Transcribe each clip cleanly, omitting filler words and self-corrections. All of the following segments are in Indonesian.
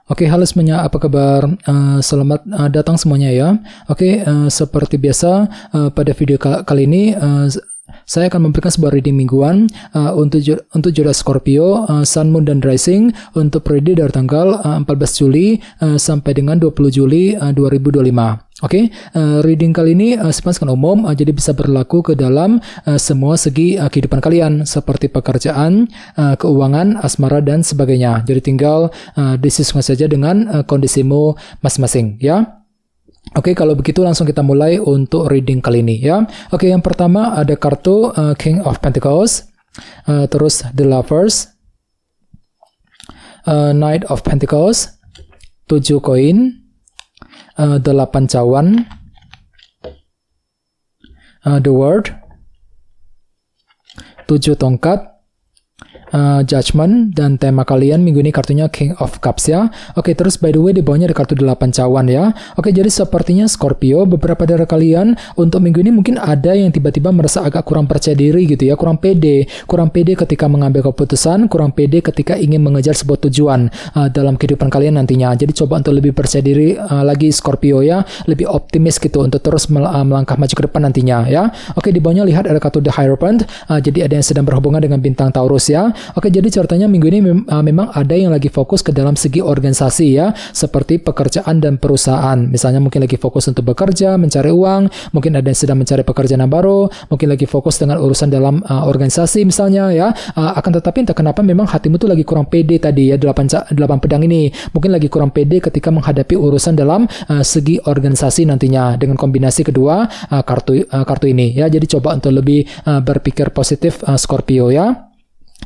Oke, halo semuanya, apa kabar? Selamat datang semuanya ya. Oke, seperti biasa pada video kali ini saya akan memberikan sebuah reading mingguan untuk zodiak Scorpio, Sun, Moon, dan Rising untuk periode dari tanggal 14 Juli sampai dengan 20 Juli 2025. Oke, reading kali ini sifatnya umum, jadi bisa berlaku ke dalam semua segi kehidupan kalian, seperti pekerjaan, keuangan, asmara, dan sebagainya. Jadi tinggal disesuaikan saja dengan kondisimu masing-masing, ya. Oke, kalau begitu langsung kita mulai untuk reading kali ini, ya. Oke, yang pertama ada kartu King of Pentacles, terus The Lovers, Knight of Pentacles, 7 koin, 8 cawan, The World, 7 tongkat, Judgment, dan tema kalian minggu ini kartunya King of Cups ya. Oke, terus by the way di bawahnya ada kartu 8 cawan ya. Oke, jadi sepertinya Scorpio, beberapa dari kalian untuk minggu ini mungkin ada yang tiba-tiba merasa agak kurang percaya diri gitu ya, kurang pede ketika mengambil keputusan, kurang pede ketika ingin mengejar sebuah tujuan dalam kehidupan kalian nantinya. Jadi coba untuk lebih percaya diri lagi Scorpio ya, lebih optimis gitu untuk terus melangkah maju ke depan nantinya ya. Oke, di bawahnya lihat ada kartu The Hierophant, jadi ada yang sedang berhubungan dengan bintang Taurus ya. Oke, jadi ceritanya minggu ini memang ada yang lagi fokus ke dalam segi organisasi ya, seperti pekerjaan dan perusahaan. Misalnya mungkin lagi fokus untuk bekerja, mencari uang, mungkin ada yang sedang mencari pekerjaan yang baru, mungkin lagi fokus dengan urusan dalam organisasi misalnya ya. Akan tetapi entah kenapa memang hatimu tuh lagi kurang pede tadi ya, 8 pedang ini. Mungkin lagi kurang pede ketika menghadapi urusan dalam segi organisasi nantinya dengan kombinasi kedua kartu ini ya. Jadi coba untuk lebih berpikir positif Scorpio ya.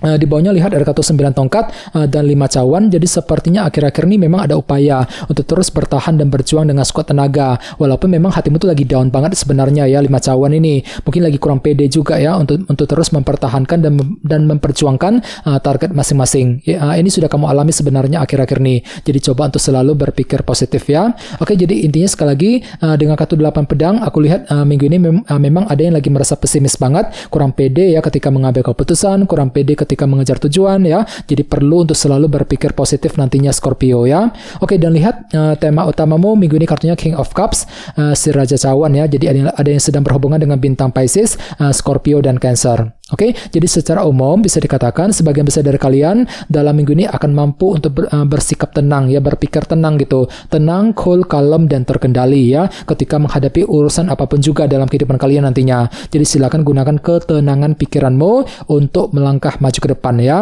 Di bawahnya lihat ada kartu 9 tongkat dan 5 cawan. Jadi sepertinya akhir-akhir ini memang ada upaya untuk terus bertahan dan berjuang dengan sekuat tenaga, walaupun memang hatimu tuh lagi down banget sebenarnya ya. 5 cawan ini mungkin lagi kurang pede juga ya untuk terus mempertahankan dan memperjuangkan target masing-masing ya. Ini sudah kamu alami sebenarnya akhir-akhir ini. Jadi coba untuk selalu berpikir positif ya. Oke, jadi intinya sekali lagi dengan kartu 8 pedang aku lihat minggu ini memang ada yang lagi merasa pesimis banget, kurang pede ya ketika mengambil keputusan, kurang pede ketika mengejar tujuan ya. Jadi perlu untuk selalu berpikir positif nantinya Scorpio ya. Oke, dan lihat tema utamamu minggu ini kartunya King of Cups, si Raja Cawan ya. Jadi ada yang sedang berhubungan dengan bintang Pisces, Scorpio, dan Cancer. Oke, jadi secara umum bisa dikatakan sebagian besar dari kalian dalam minggu ini akan mampu untuk bersikap tenang ya, berpikir tenang gitu. Tenang, cool, kalem, dan terkendali ya ketika menghadapi urusan apapun juga dalam kehidupan kalian nantinya. Jadi silakan gunakan ketenangan pikiranmu untuk melangkah maju ke depan ya.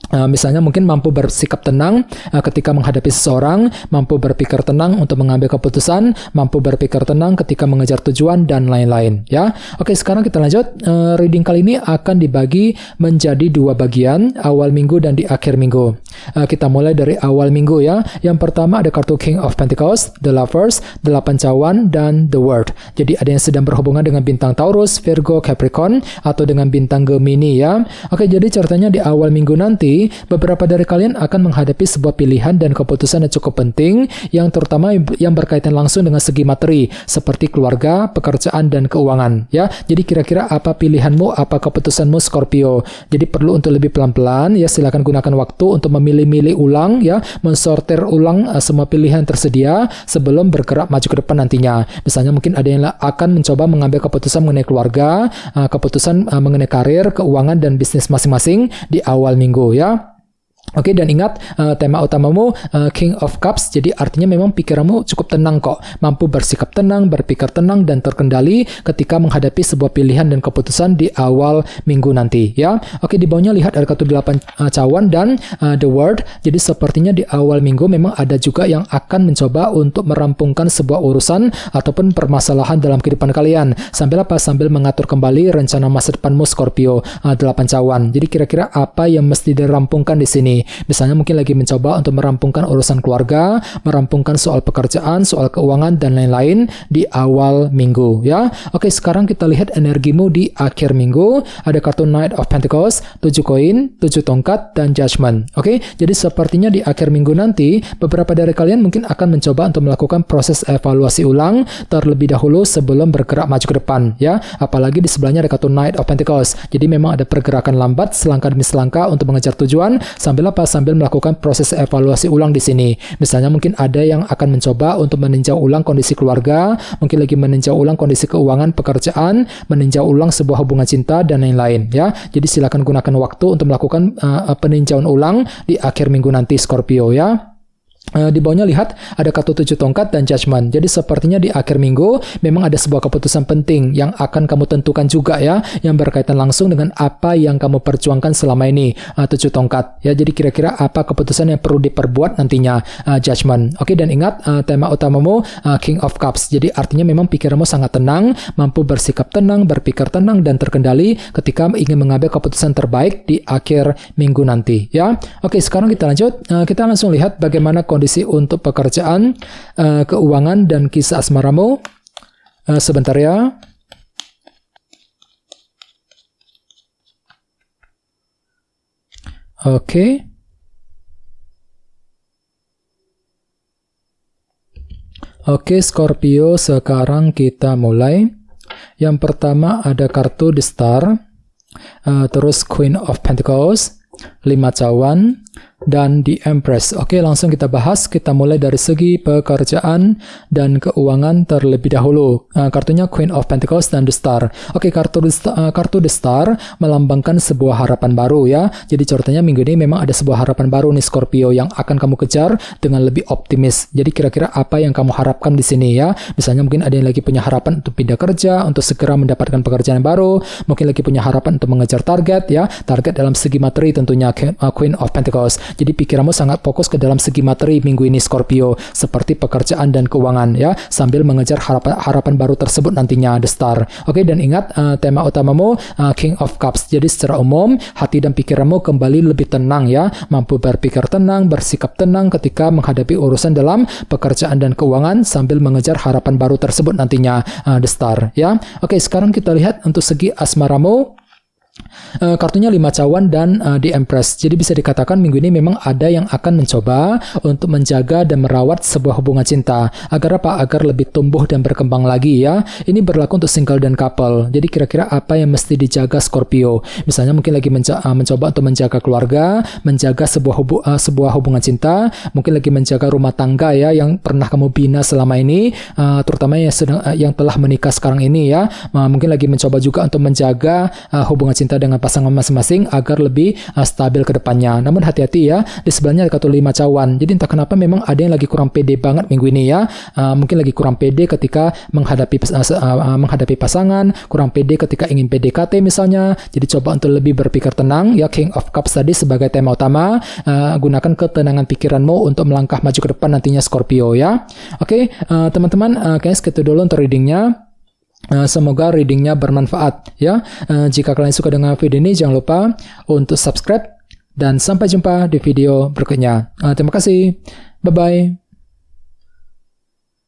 Misalnya mungkin mampu bersikap tenang ketika menghadapi seseorang, mampu berpikir tenang untuk mengambil keputusan, mampu berpikir tenang ketika mengejar tujuan, dan lain-lain ya. Oke, sekarang kita lanjut. Reading kali ini akan dibagi menjadi 2 bagian, awal minggu dan di akhir minggu. Kita mulai dari awal minggu ya. Yang pertama ada kartu King of Pentacles, The Lovers, 8 cawan, dan The World. Jadi ada yang sedang berhubungan dengan bintang Taurus, Virgo, Capricorn, atau dengan bintang Gemini ya. Oke, jadi ceritanya di awal minggu nanti beberapa dari kalian akan menghadapi sebuah pilihan dan keputusan yang cukup penting, yang terutama yang berkaitan langsung dengan segi materi, seperti keluarga, pekerjaan, dan keuangan ya. Jadi kira-kira apa pilihanmu, apa keputusanmu Scorpio. Jadi perlu untuk lebih pelan-pelan ya, silakan gunakan waktu untuk memilih-milih ulang ya, mensortir ulang semua pilihan tersedia sebelum bergerak maju ke depan nantinya. Misalnya mungkin ada yang akan mencoba mengambil keputusan mengenai keluarga, keputusan mengenai karir, keuangan, dan bisnis masing-masing di awal minggu ya. Oke, dan ingat tema utamamu King of Cups, jadi artinya memang pikiranmu cukup tenang kok, mampu bersikap tenang, berpikir tenang, dan terkendali ketika menghadapi sebuah pilihan dan keputusan di awal minggu nanti ya. Oke, di bawahnya lihat ada kartu 8 cawan dan The World. Jadi sepertinya di awal minggu memang ada juga yang akan mencoba untuk merampungkan sebuah urusan ataupun permasalahan dalam kehidupan kalian. Sambil mengatur kembali rencana masa depanmu Scorpio, 8 cawan. Jadi kira-kira apa yang mesti dirampungkan di sini? Misalnya mungkin lagi mencoba untuk merampungkan urusan keluarga, merampungkan soal pekerjaan, soal keuangan, dan lain-lain di awal minggu ya. Oke, sekarang kita lihat energimu di akhir minggu. Ada kartu Knight of Pentacles, 7 koin, 7 tongkat, dan Judgment. Oke, jadi sepertinya di akhir minggu nanti beberapa dari kalian mungkin akan mencoba untuk melakukan proses evaluasi ulang terlebih dahulu sebelum bergerak maju ke depan ya. Apalagi di sebelahnya ada kartu Knight of Pentacles. Jadi memang ada pergerakan lambat selangkah demi selangkah untuk mengejar tujuan sambil apa? Sambil melakukan proses evaluasi ulang di sini. Misalnya mungkin ada yang akan mencoba untuk meninjau ulang kondisi keluarga, mungkin lagi meninjau ulang kondisi keuangan pekerjaan, meninjau ulang sebuah hubungan cinta dan lain-lain ya. Jadi silakan gunakan waktu untuk melakukan peninjauan ulang di akhir minggu nanti Scorpio ya. Di bawahnya lihat ada kartu 7 tongkat dan judgment. Jadi sepertinya di akhir minggu memang ada sebuah keputusan penting yang akan kamu tentukan juga ya, yang berkaitan langsung dengan apa yang kamu perjuangkan selama ini. 7 tongkat ya. Jadi kira-kira apa keputusan yang perlu diperbuat nantinya, judgment. Oke, dan ingat tema utamamu King of Cups. Jadi artinya memang pikiranmu sangat tenang, mampu bersikap tenang, berpikir tenang dan terkendali ketika ingin mengambil keputusan terbaik di akhir minggu nanti ya. Oke, sekarang kita lanjut. Kita langsung lihat bagaimana kondisi untuk pekerjaan, keuangan, dan kisah asmaramu. Sebentar ya. Oke. Oke, Scorpio, sekarang kita mulai. Yang pertama ada kartu The Star, terus Queen of Pentacles, 5 cawan, dan The Empress. Oke, langsung kita bahas. Kita mulai dari segi pekerjaan dan keuangan terlebih dahulu. Kartunya Queen of Pentacles dan The Star. Oke, kartu The Star melambangkan sebuah harapan baru ya. Jadi ceritanya minggu ini memang ada sebuah harapan baru nih Scorpio yang akan kamu kejar dengan lebih optimis. Jadi kira-kira apa yang kamu harapkan di sini ya? Misalnya mungkin ada yang lagi punya harapan untuk pindah kerja, untuk segera mendapatkan pekerjaan baru, mungkin lagi punya harapan untuk mengejar target ya. Target dalam segi materi tentunya Queen of Pentacles. Jadi pikiranmu sangat fokus ke dalam segi materi minggu ini Scorpio, seperti pekerjaan dan keuangan ya, sambil mengejar harapan baru tersebut nantinya The Star. Oke, dan ingat tema utamamu King of Cups. Jadi secara umum hati dan pikiranmu kembali lebih tenang ya, mampu berpikir tenang, bersikap tenang ketika menghadapi urusan dalam pekerjaan dan keuangan sambil mengejar harapan baru tersebut nantinya The Star ya. Oke, sekarang kita lihat untuk segi asmaramu. Kartunya 5 cawan dan The Empress. Jadi bisa dikatakan minggu ini memang ada yang akan mencoba untuk menjaga dan merawat sebuah hubungan cinta. Agar apa? Agar lebih tumbuh dan berkembang lagi ya. Ini berlaku untuk single dan couple. Jadi kira-kira apa yang mesti dijaga Scorpio? Misalnya mungkin lagi mencoba untuk menjaga keluarga, menjaga sebuah hubungan cinta, mungkin lagi menjaga rumah tangga ya yang pernah kamu bina selama ini, terutama yang telah menikah sekarang ini ya. Mungkin lagi mencoba juga untuk menjaga hubungan cinta dengan pasangan masing-masing agar lebih stabil ke depannya. Namun hati-hati ya, di sebelahnya ada kartu 5 cawan. Jadi entah kenapa memang ada yang lagi kurang pede banget minggu ini ya. Mungkin lagi kurang pede ketika menghadapi pasangan, kurang pede ketika ingin PDKT misalnya. Jadi coba untuk lebih berpikir tenang ya. King of Cups tadi sebagai tema utama. Gunakan ketenangan pikiranmu untuk melangkah maju ke depan nantinya Scorpio ya. Oke, teman-teman, kayaknya segitu dulu untuk readingnya. Semoga readingnya bermanfaat ya. Jika kalian suka dengan video ini, jangan lupa untuk subscribe dan sampai jumpa di video berikutnya. Terima kasih. Bye-bye.